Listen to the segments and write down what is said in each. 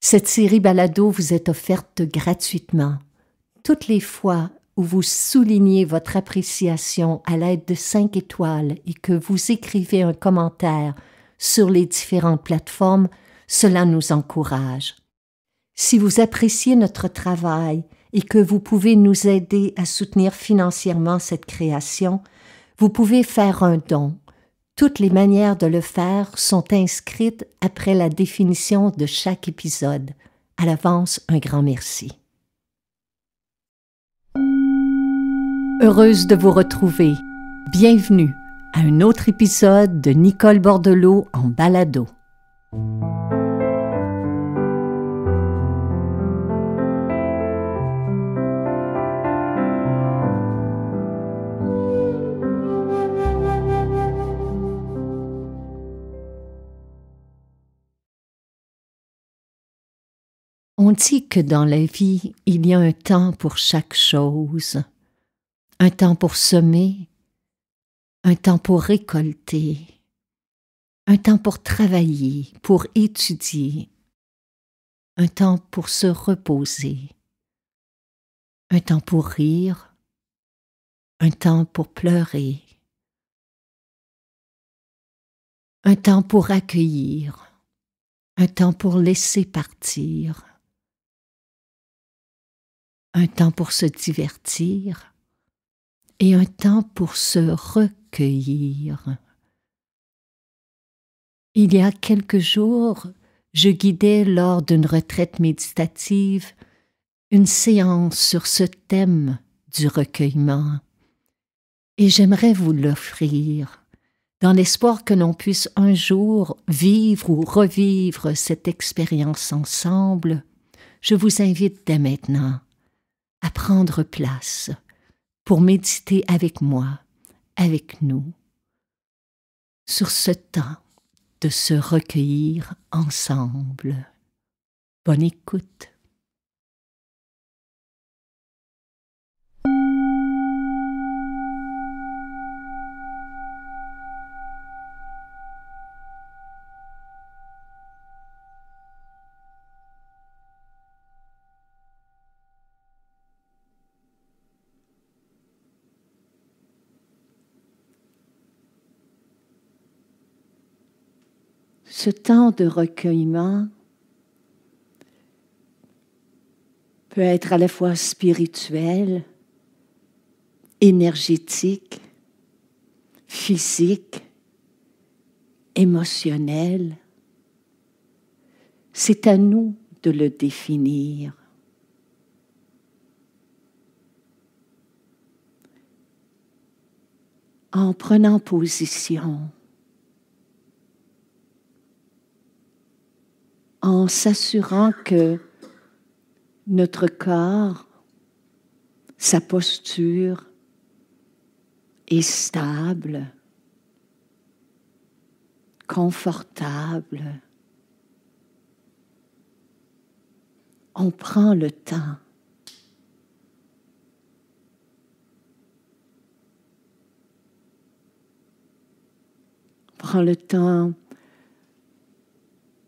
Cette série balado vous est offerte gratuitement. Toutes les fois où vous soulignez votre appréciation à l'aide de 5 étoiles et que vous écrivez un commentaire sur les différentes plateformes, cela nous encourage. Si vous appréciez notre travail et que vous pouvez nous aider à soutenir financièrement cette création, vous pouvez faire un don. Toutes les manières de le faire sont inscrites après la définition de chaque épisode. À l'avance, un grand merci. Heureuse de vous retrouver. Bienvenue à un autre épisode de Nicole Bordelot en balado. On dit que dans la vie, il y a un temps pour chaque chose, un temps pour semer, un temps pour récolter, un temps pour travailler, pour étudier, un temps pour se reposer, un temps pour rire, un temps pour pleurer, un temps pour accueillir, un temps pour laisser partir, un temps pour se divertir et un temps pour se recueillir. Il y a quelques jours, je guidais lors d'une retraite méditative une séance sur ce thème du recueillement et j'aimerais vous l'offrir dans l'espoir que l'on puisse un jour vivre ou revivre cette expérience ensemble. Je vous invite dès maintenant à prendre place pour méditer avec moi, avec nous, sur ce temps de se recueillir ensemble. Bonne écoute. Ce temps de recueillement peut être à la fois spirituel, énergétique, physique, émotionnel. C'est à nous de le définir. En prenant position, en s'assurant que notre corps, sa posture est stable, confortable. On prend le temps. On prend le temps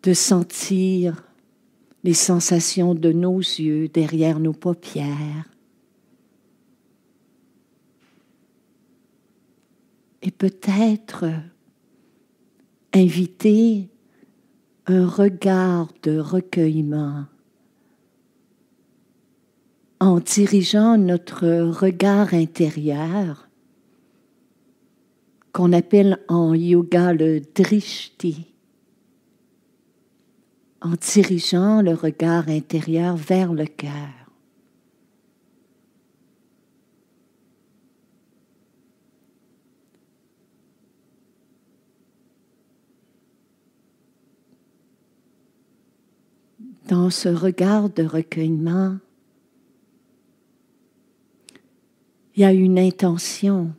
de sentir les sensations de nos yeux derrière nos paupières. Et peut-être inviter un regard de recueillement en dirigeant notre regard intérieur, qu'on appelle en yoga le drishti, en dirigeant le regard intérieur vers le cœur. Dans ce regard de recueillement, il y a une intention,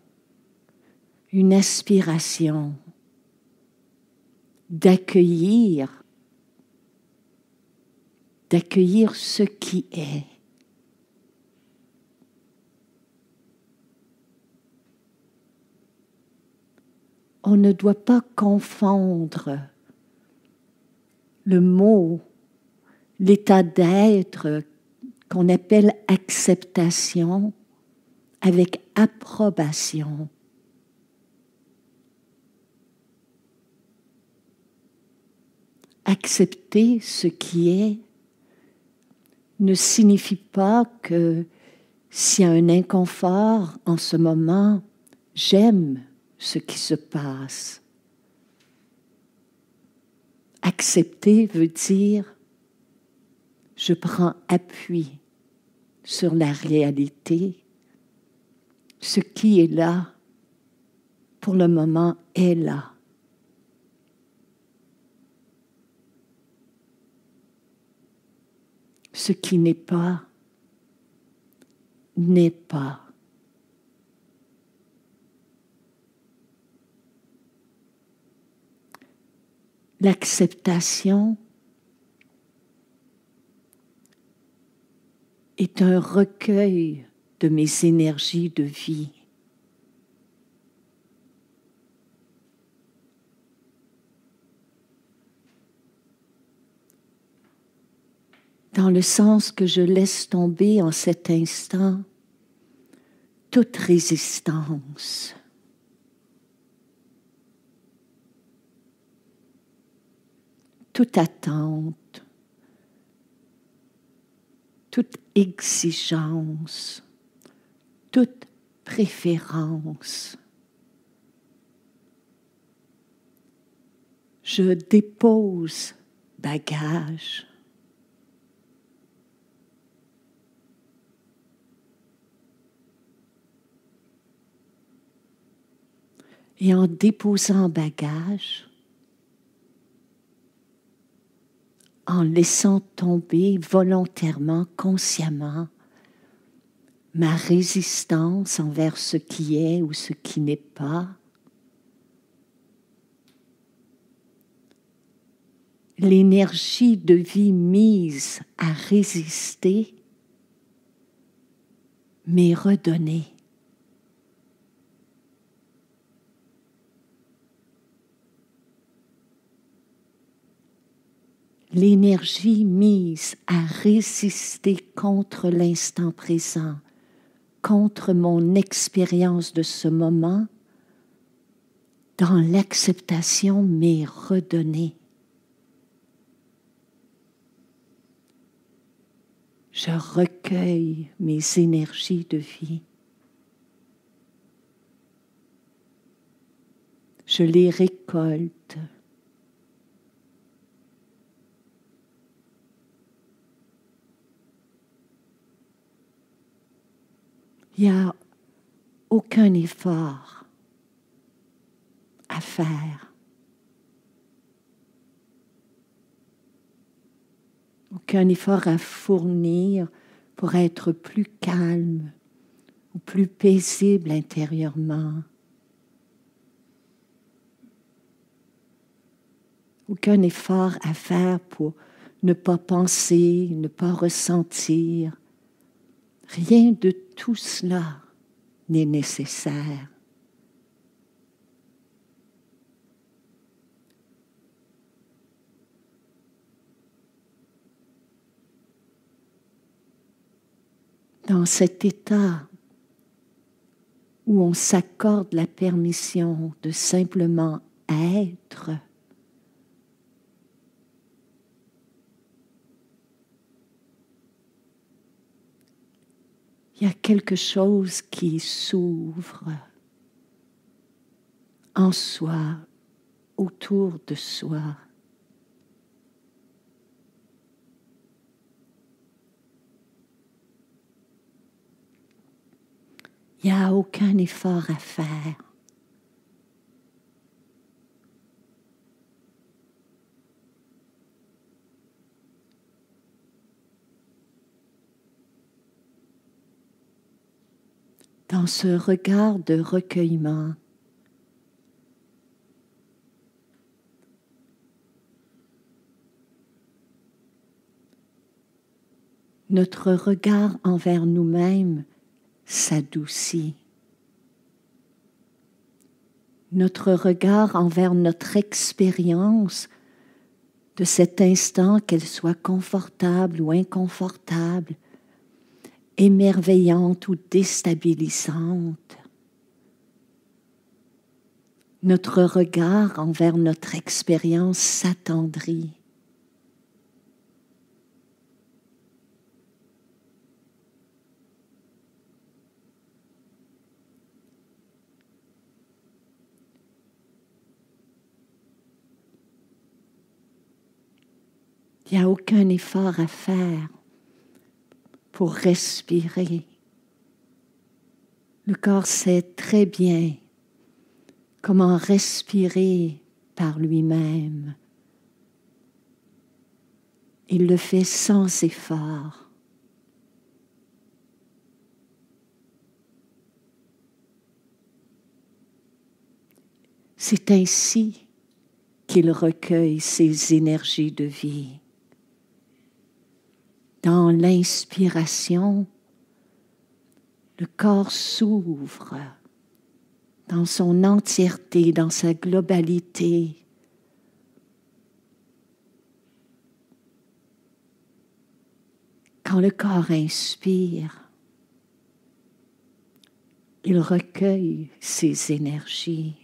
une aspiration d'accueillir ce qui est. On ne doit pas confondre le mot l'état d'être qu'on appelle acceptation avec approbation. Accepter ce qui est ne signifie pas que s'il y a un inconfort en ce moment, j'aime ce qui se passe. Accepter veut dire je prends appui sur la réalité. Ce qui est là, pour le moment, est là. Ce qui n'est pas, n'est pas. L'acceptation est un recueil de mes énergies de vie. Dans le sens que je laisse tomber en cet instant toute résistance. Toute attente, toute exigence, toute préférence. Je dépose bagage. Et en déposant bagage, en laissant tomber volontairement, consciemment, ma résistance envers ce qui est ou ce qui n'est pas, l'énergie de vie mise à résister m'est redonnée. L'énergie mise à résister contre l'instant présent, contre mon expérience de ce moment, dans l'acceptation m'est redonnée. Je recueille mes énergies de vie. Je les récolte. Il n'y a aucun effort à faire. Aucun effort à fournir pour être plus calme ou plus paisible intérieurement. Aucun effort à faire pour ne pas penser, ne pas ressentir. Rien de tout cela n'est nécessaire. Dans cet état où on s'accorde la permission de simplement être, il y a quelque chose qui s'ouvre en soi, autour de soi. Il n'y a aucun effort à faire. Dans ce regard de recueillement, notre regard envers nous-mêmes s'adoucit. Notre regard envers notre expérience de cet instant, qu'elle soit confortable ou inconfortable, émerveillante ou déstabilisante. Notre regard envers notre expérience s'attendrit. Il n'y a aucun effort à faire pour respirer. Le corps sait très bien comment respirer par lui-même. Il le fait sans effort. C'est ainsi qu'il recueille ses énergies de vie. Dans l'inspiration, le corps s'ouvre dans son entièreté, dans sa globalité. Quand le corps inspire, il recueille ses énergies.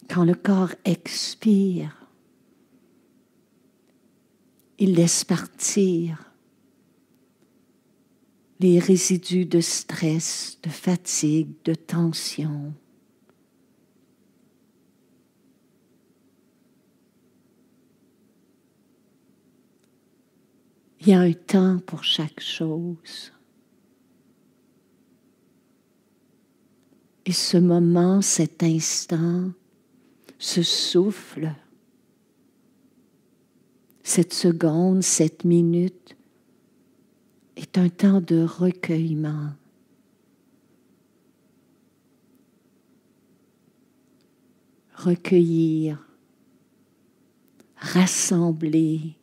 Quand le corps expire, il laisse partir les résidus de stress, de fatigue, de tension. Il y a un temps pour chaque chose. Et ce moment, cet instant, ce souffle, cette seconde, cette minute, est un temps de recueillement. Recueillir, rassembler,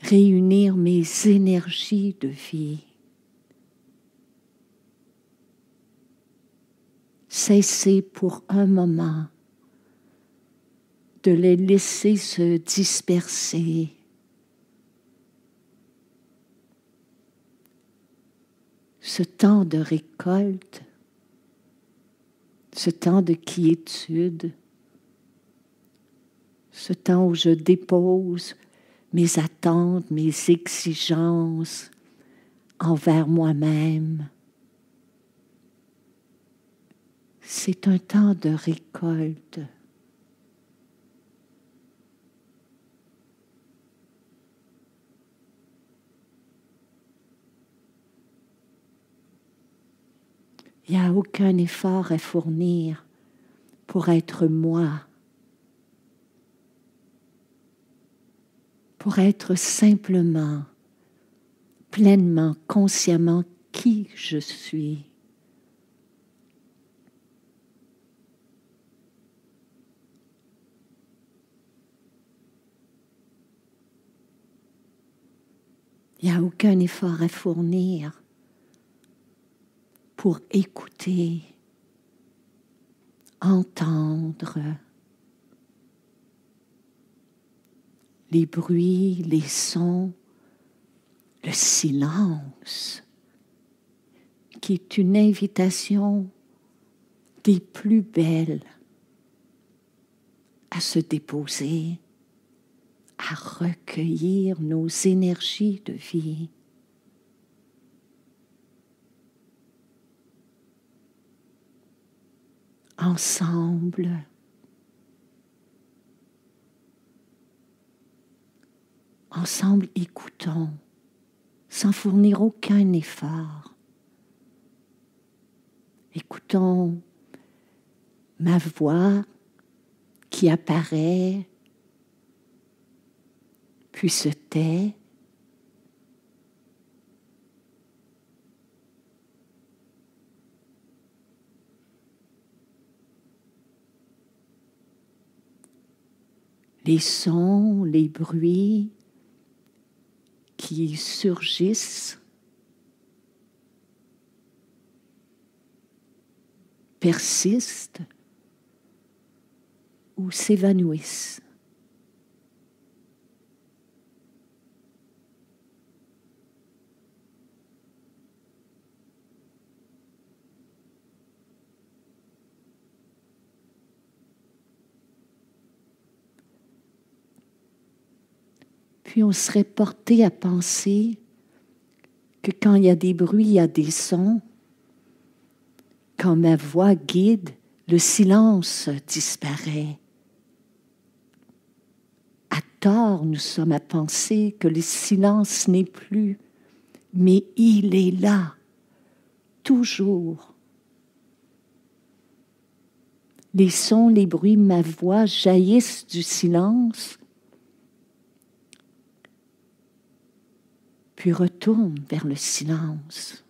réunir mes énergies de vie. Cesser pour un moment de les laisser se disperser. Ce temps de récolte, ce temps de quiétude, ce temps où je dépose mes attentes, mes exigences envers moi-même. C'est un temps de récolte. Il n'y a aucun effort à fournir pour être moi, pour être simplement, pleinement, consciemment qui je suis. Il n'y a aucun effort à fournir pour écouter, entendre les bruits, les sons, le silence, qui est une invitation des plus belles à se déposer, à recueillir nos énergies de vie. Ensemble, écoutons, sans fournir aucun effort. Écoutons ma voix qui apparaît, puis se tait. Les sons, les bruits qui surgissent. persistent ou s'évanouissent. Puis on serait porté à penser que quand il y a des bruits, il y a des sons. Quand ma voix guide, le silence disparaît. À tort, nous sommes à penser que le silence n'est plus, mais il est là, toujours. Les sons, les bruits, ma voix jaillissent du silence, puis retournent vers le silence.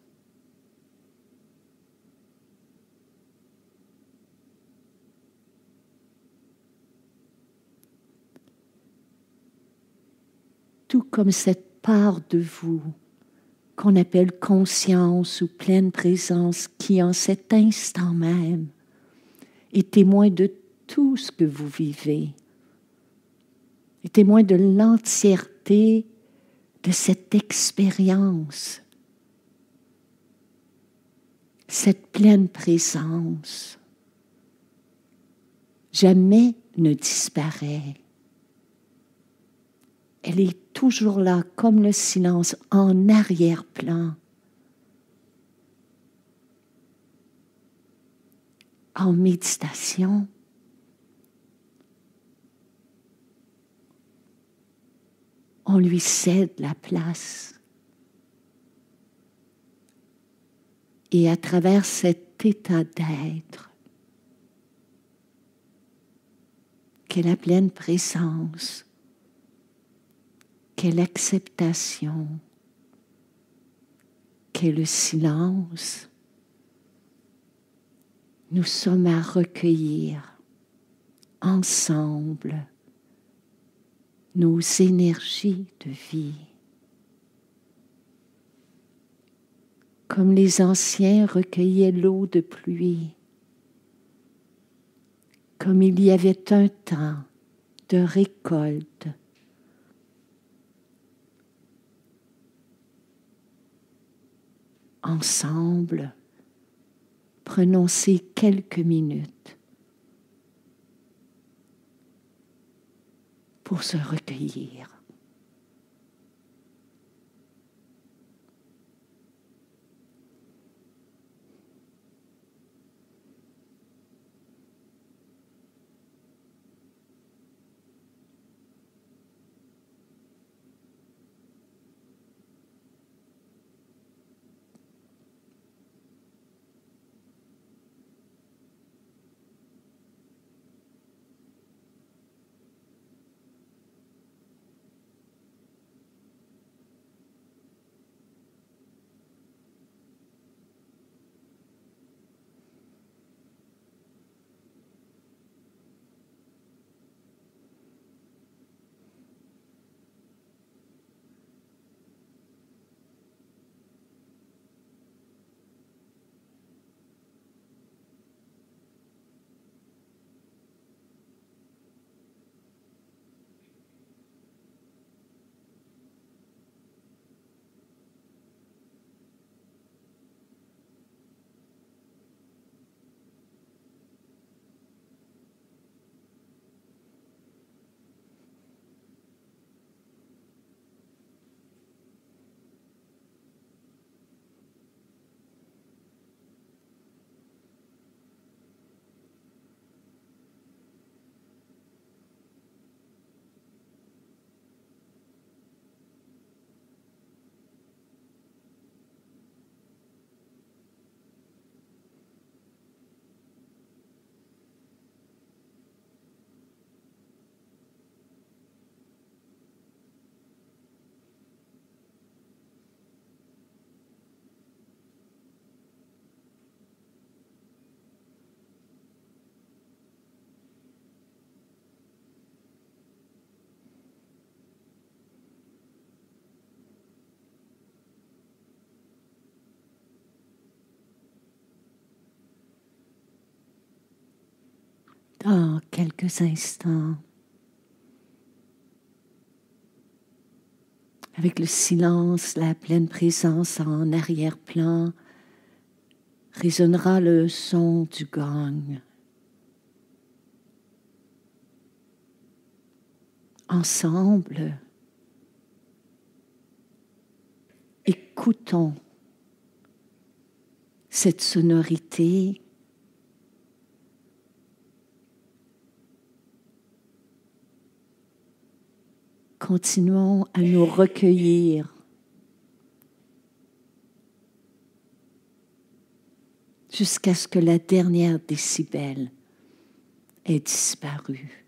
Tout comme cette part de vous qu'on appelle conscience ou pleine présence qui, en cet instant même, est témoin de tout ce que vous vivez, est témoin de l'entièreté de cette expérience, cette pleine présence, jamais ne disparaît. Elle est toujours là, comme le silence, en arrière-plan. En méditation, on lui cède la place. Et à travers cet état d'être, qu'est la pleine présence, qu'est l'acceptation, qu'est le silence, nous sommes à recueillir ensemble nos énergies de vie. Comme les anciens recueillaient l'eau de pluie, comme il y avait un temps de récolte. Ensemble, prenons ces quelques minutes pour se recueillir. Oh, quelques instants, avec le silence, la pleine présence en arrière-plan, résonnera le son du gong. Ensemble, écoutons cette sonorité continuons à nous recueillir jusqu'à ce que la dernière décibel ait disparu.